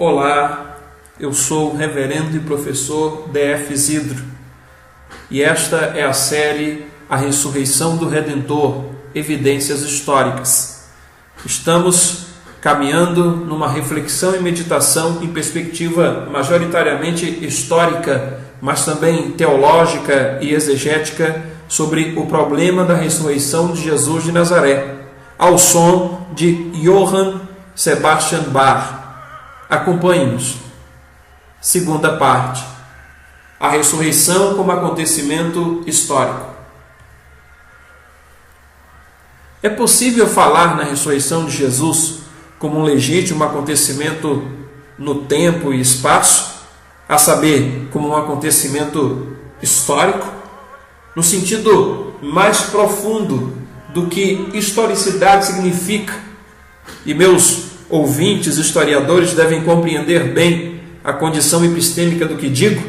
Olá, eu sou o reverendo e professor D.F. Isidro e esta é a série A Ressurreição do Redentor, Evidências Históricas. Estamos caminhando numa reflexão e meditação em perspectiva majoritariamente histórica, mas também teológica e exegética sobre o problema da ressurreição de Jesus de Nazaré, ao som de Johann Sebastian Bach. Acompanhe-nos. Segunda parte. A ressurreição como acontecimento histórico. É possível falar na ressurreição de Jesus como um legítimo acontecimento no tempo e espaço, a saber, como um acontecimento histórico, no sentido mais profundo do que historicidade significa, e meus ouvintes historiadores devem compreender bem a condição epistêmica do que digo?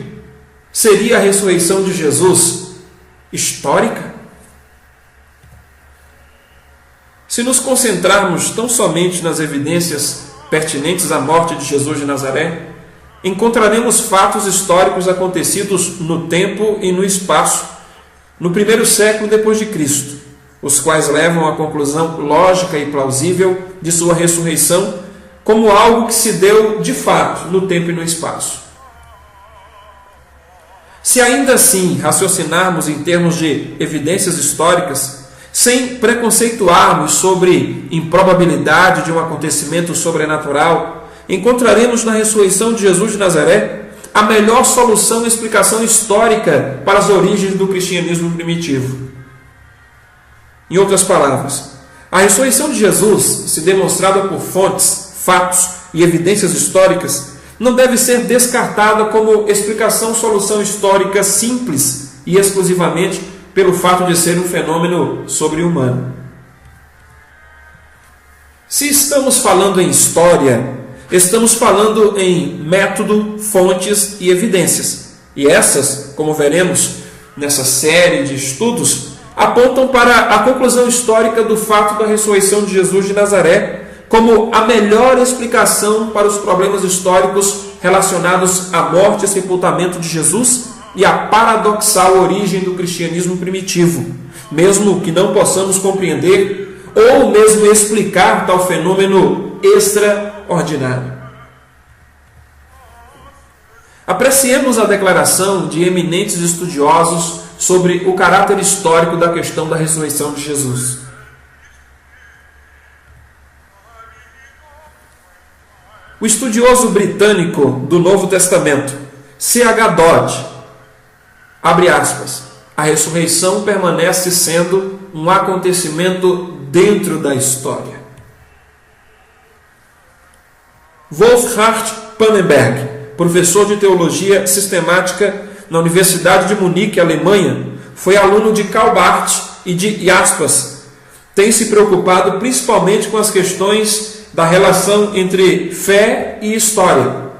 Seria a ressurreição de Jesus histórica? Se nos concentrarmos tão somente nas evidências pertinentes à morte de Jesus de Nazaré, encontraremos fatos históricos acontecidos no tempo e no espaço, no primeiro século depois de Cristo, os quais levam à conclusão lógica e plausível de sua ressurreição como algo que se deu de fato no tempo e no espaço. Se ainda assim raciocinarmos em termos de evidências históricas, sem preconceituarmos sobre improbabilidade de um acontecimento sobrenatural, encontraremos na ressurreição de Jesus de Nazaré a melhor solução e explicação histórica para as origens do cristianismo primitivo. Em outras palavras, a ressurreição de Jesus, se demonstrada por fontes, fatos e evidências históricas, não deve ser descartada como explicação-solução histórica simples e exclusivamente pelo fato de ser um fenômeno sobre-humano. Se estamos falando em história, estamos falando em método, fontes e evidências. E essas, como veremos nessa série de estudos, apontam para a conclusão histórica do fato da ressurreição de Jesus de Nazaré como a melhor explicação para os problemas históricos relacionados à morte e sepultamento de Jesus e à paradoxal origem do cristianismo primitivo, mesmo que não possamos compreender ou mesmo explicar tal fenômeno extraordinário. Apreciemos a declaração de eminentes estudiosos sobre o caráter histórico da questão da ressurreição de Jesus. O estudioso britânico do Novo Testamento, C.H. Dodd, abre aspas, a ressurreição permanece sendo um acontecimento dentro da história. Wolfhard Pannenberg, professor de teologia sistemática na Universidade de Munique, Alemanha, foi aluno de Karl Barth e de Jaspers. Tem se preocupado principalmente com as questões da relação entre fé e história.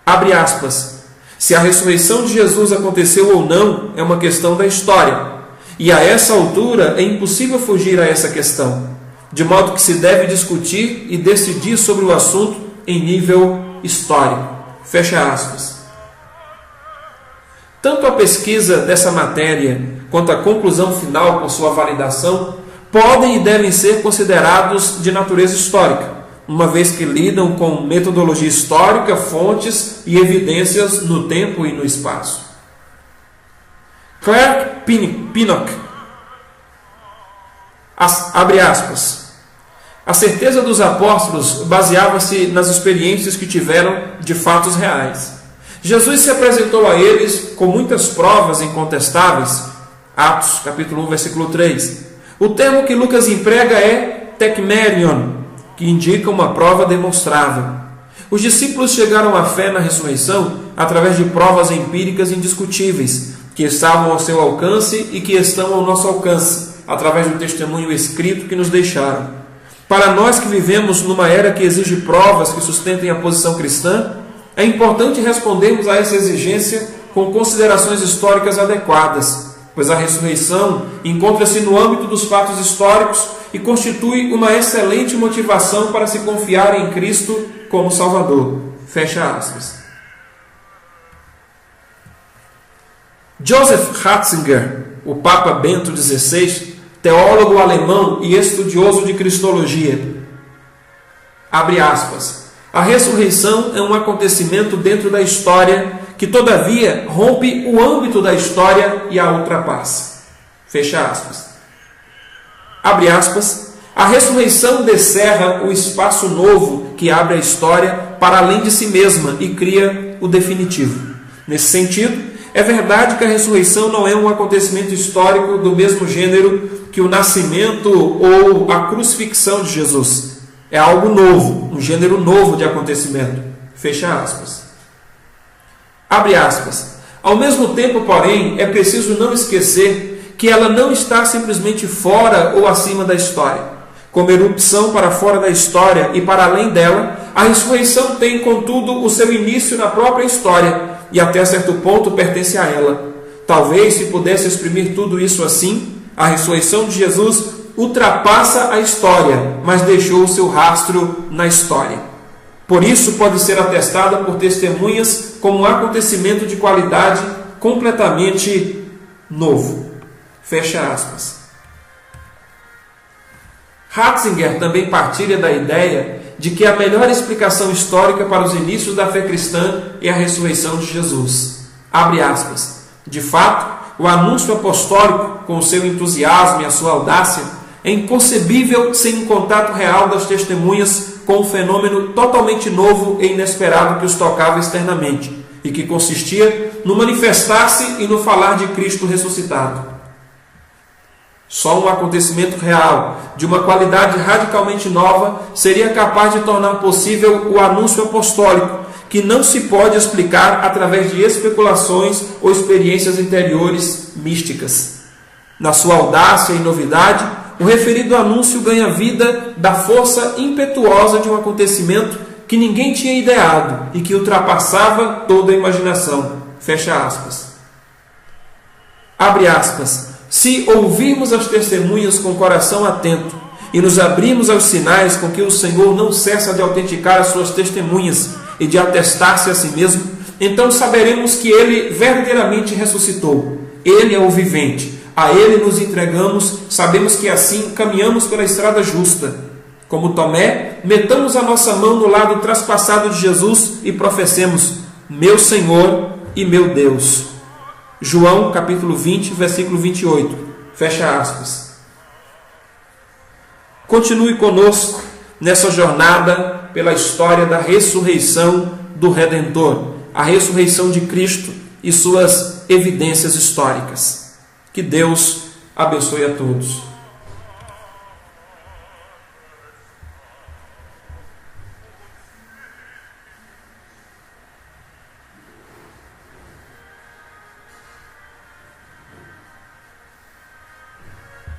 Abre aspas. Se a ressurreição de Jesus aconteceu ou não é uma questão da história. E a essa altura é impossível fugir a essa questão. De modo que se deve discutir e decidir sobre o assunto em nível histórico. Fecha aspas. Tanto a pesquisa dessa matéria quanto a conclusão final com sua validação podem e devem ser considerados de natureza histórica, uma vez que lidam com metodologia histórica, fontes e evidências no tempo e no espaço. Clark Pinnock, abre aspas, a certeza dos apóstolos baseava-se nas experiências que tiveram de fatos reais. Jesus se apresentou a eles com muitas provas incontestáveis. Atos, capítulo 1, versículo 3. O termo que Lucas emprega é tekmerion, que indica uma prova demonstrável. Os discípulos chegaram à fé na ressurreição através de provas empíricas indiscutíveis, que estavam ao seu alcance e que estão ao nosso alcance, através do testemunho escrito que nos deixaram. Para nós que vivemos numa era que exige provas que sustentem a posição cristã, é importante respondermos a essa exigência com considerações históricas adequadas, pois a ressurreição encontra-se no âmbito dos fatos históricos e constitui uma excelente motivação para se confiar em Cristo como Salvador. Fecha aspas. Joseph Ratzinger, o Papa Bento XVI, teólogo alemão e estudioso de cristologia, abre aspas, a ressurreição é um acontecimento dentro da história que, todavia, rompe o âmbito da história e a ultrapassa. Fecha aspas. Abre aspas, a ressurreição descerra o espaço novo que abre a história para além de si mesma e cria o definitivo. Nesse sentido, é verdade que a ressurreição não é um acontecimento histórico do mesmo gênero que o nascimento ou a crucifixão de Jesus. É algo novo, um gênero novo de acontecimento. Fecha aspas. Abre aspas. Ao mesmo tempo, porém, é preciso não esquecer que ela não está simplesmente fora ou acima da história. Como erupção para fora da história e para além dela, a ressurreição tem, contudo, o seu início na própria história e até certo ponto pertence a ela. Talvez, se pudesse exprimir tudo isso assim, a ressurreição de Jesus ultrapassa a história, mas deixou o seu rastro na história. Por isso, pode ser atestada por testemunhas como um acontecimento de qualidade completamente novo. Fecha aspas. Ratzinger também partilha da ideia de que a melhor explicação histórica para os inícios da fé cristã é a ressurreição de Jesus. Abre aspas. De fato, o anúncio apostólico, com o seu entusiasmo e a sua audácia, é inconcebível sem um contato real das testemunhas com um fenômeno totalmente novo e inesperado que os tocava externamente e que consistia no manifestar-se e no falar de Cristo ressuscitado. Só um acontecimento real, de uma qualidade radicalmente nova, seria capaz de tornar possível o anúncio apostólico, que não se pode explicar através de especulações ou experiências interiores místicas. Na sua audácia e novidade, o referido anúncio ganha vida da força impetuosa de um acontecimento que ninguém tinha ideado e que ultrapassava toda a imaginação. Fecha aspas. Abre aspas. Se ouvirmos as testemunhas com o coração atento e nos abrirmos aos sinais com que o Senhor não cessa de autenticar as suas testemunhas e de atestar-se a si mesmo, então saberemos que Ele verdadeiramente ressuscitou. Ele é o vivente. A Ele nos entregamos, sabemos que assim caminhamos pela estrada justa. Como Tomé, metamos a nossa mão no lado traspassado de Jesus e professemos, meu Senhor e meu Deus. João, capítulo 20, versículo 28. Fecha aspas. Continue conosco nessa jornada pela história da ressurreição do Redentor, a ressurreição de Cristo e suas evidências históricas. Que Deus abençoe a todos.